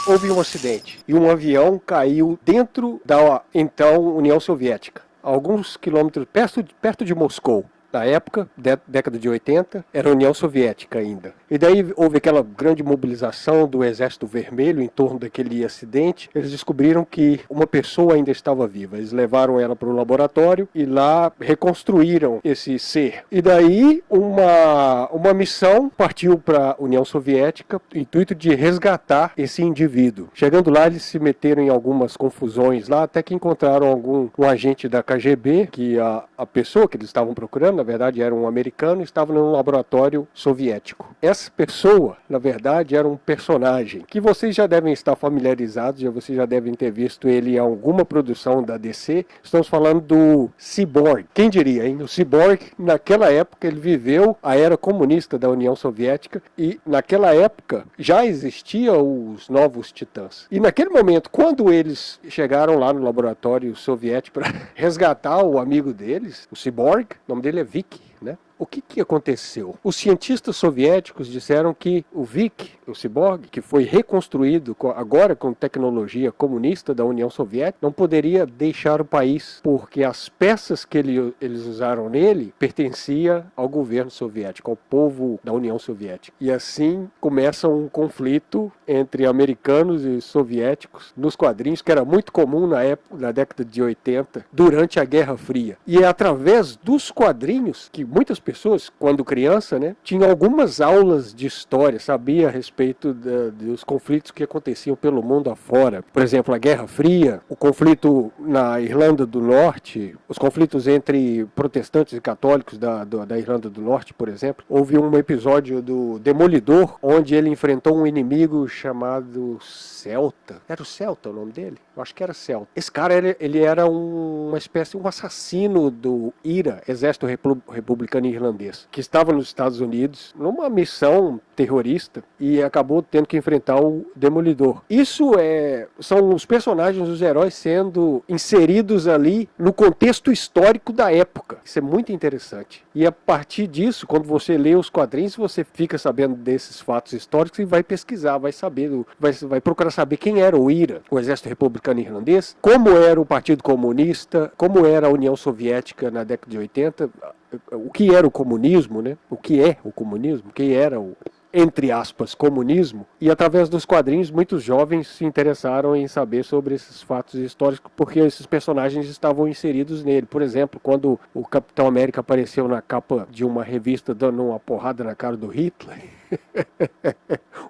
houve um acidente e um avião caiu dentro da então União Soviética, alguns quilômetros perto de Moscou. Na época, década de 80, era a União Soviética ainda. E daí houve aquela grande mobilização do Exército Vermelho em torno daquele acidente. Eles descobriram que uma pessoa ainda estava viva. Eles levaram ela para o laboratório e lá reconstruíram esse ser. E daí uma missão partiu para a União Soviética, no intuito de resgatar esse indivíduo. Chegando lá, eles se meteram em algumas confusões lá, até que encontraram um agente da KGB, que a pessoa que eles estavam procurando, na verdade era um americano, estava num laboratório soviético. Essa pessoa, na verdade, era um personagem que vocês já devem estar familiarizados, vocês já devem ter visto ele em alguma produção da DC. Estamos falando do Cyborg. Quem diria, hein? O Cyborg, naquela época, ele viveu a era comunista da União Soviética e naquela época já existiam os Novos Titãs. E naquele momento, quando eles chegaram lá no laboratório soviético para resgatar o amigo deles, o Cyborg, o nome dele é Vic, né? O que aconteceu? Os cientistas soviéticos disseram que o Vic, o Cyborg, que foi reconstruído agora com tecnologia comunista da União Soviética, não poderia deixar o país, porque as peças que eles usaram nele pertenciam ao governo soviético, ao povo da União Soviética. E assim começa um conflito entre americanos e soviéticos nos quadrinhos, que era muito comum na década de 80, durante a Guerra Fria. E é através dos quadrinhos que muitas pessoas, quando criança, né, tinham algumas aulas de história, sabia a respeito dos conflitos que aconteciam pelo mundo afora. Por exemplo, a Guerra Fria, o conflito na Irlanda do Norte, os conflitos entre protestantes e católicos da Irlanda do Norte, por exemplo. Houve um episódio do Demolidor, onde ele enfrentou um inimigo chamado Celta. Era o Celta o nome dele? Eu acho que era Celta. Esse cara, ele era uma espécie, um assassino do IRA, Exército Republicano Irlandês, que estava nos Estados Unidos numa missão terrorista e acabou tendo que enfrentar o Demolidor. Isso são os personagens, os heróis sendo inseridos ali no contexto histórico da época. Isso é muito interessante. E a partir disso, quando você lê os quadrinhos, você fica sabendo desses fatos históricos e vai pesquisar, vai saber, vai procurar saber quem era o IRA, o Exército Republicano Irlandês, como era o Partido Comunista, como era a União Soviética na década de 80, o que era o comunismo, né? O que é o comunismo, quem era o, entre aspas, comunismo. E através dos quadrinhos, muitos jovens se interessaram em saber sobre esses fatos históricos, porque esses personagens estavam inseridos nele. Por exemplo, quando o Capitão América apareceu na capa de uma revista dando uma porrada na cara do Hitler,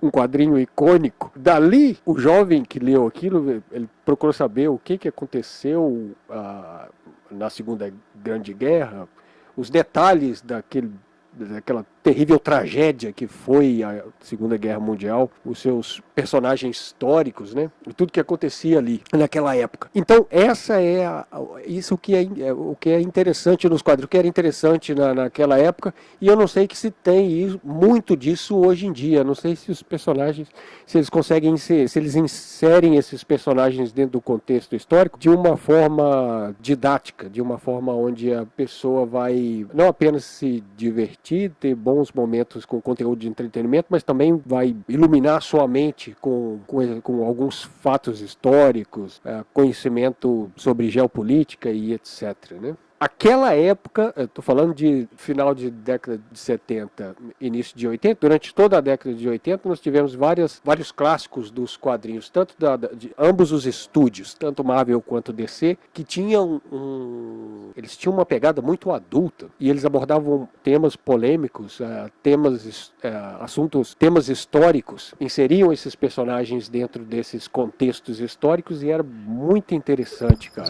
um quadrinho icônico. Dali, o jovem que leu aquilo, ele procurou saber o que aconteceu na Segunda Grande Guerra, os detalhes daquela terrível tragédia que foi a Segunda Guerra Mundial, os seus personagens históricos, né? Tudo que acontecia ali naquela época. Então, isso que é interessante nos quadrinhos, o que era interessante naquela época, e eu não sei que se tem muito disso hoje em dia. Não sei se os personagens, se eles conseguem se eles inserem esses personagens dentro do contexto histórico de uma forma didática, de uma forma onde a pessoa vai não apenas se divertir, ter bons momentos com conteúdo de entretenimento, mas também vai iluminar sua mente com alguns fatos históricos, conhecimento sobre geopolítica e etc., né? Aquela época, eu estou falando de final de década de 70, início de 80, durante toda a década de 80 nós tivemos vários clássicos dos quadrinhos, tanto de ambos os estúdios, tanto Marvel quanto DC, que eles tinham uma pegada muito adulta e eles abordavam temas polêmicos, temas históricos, inseriam esses personagens dentro desses contextos históricos e era muito interessante, cara.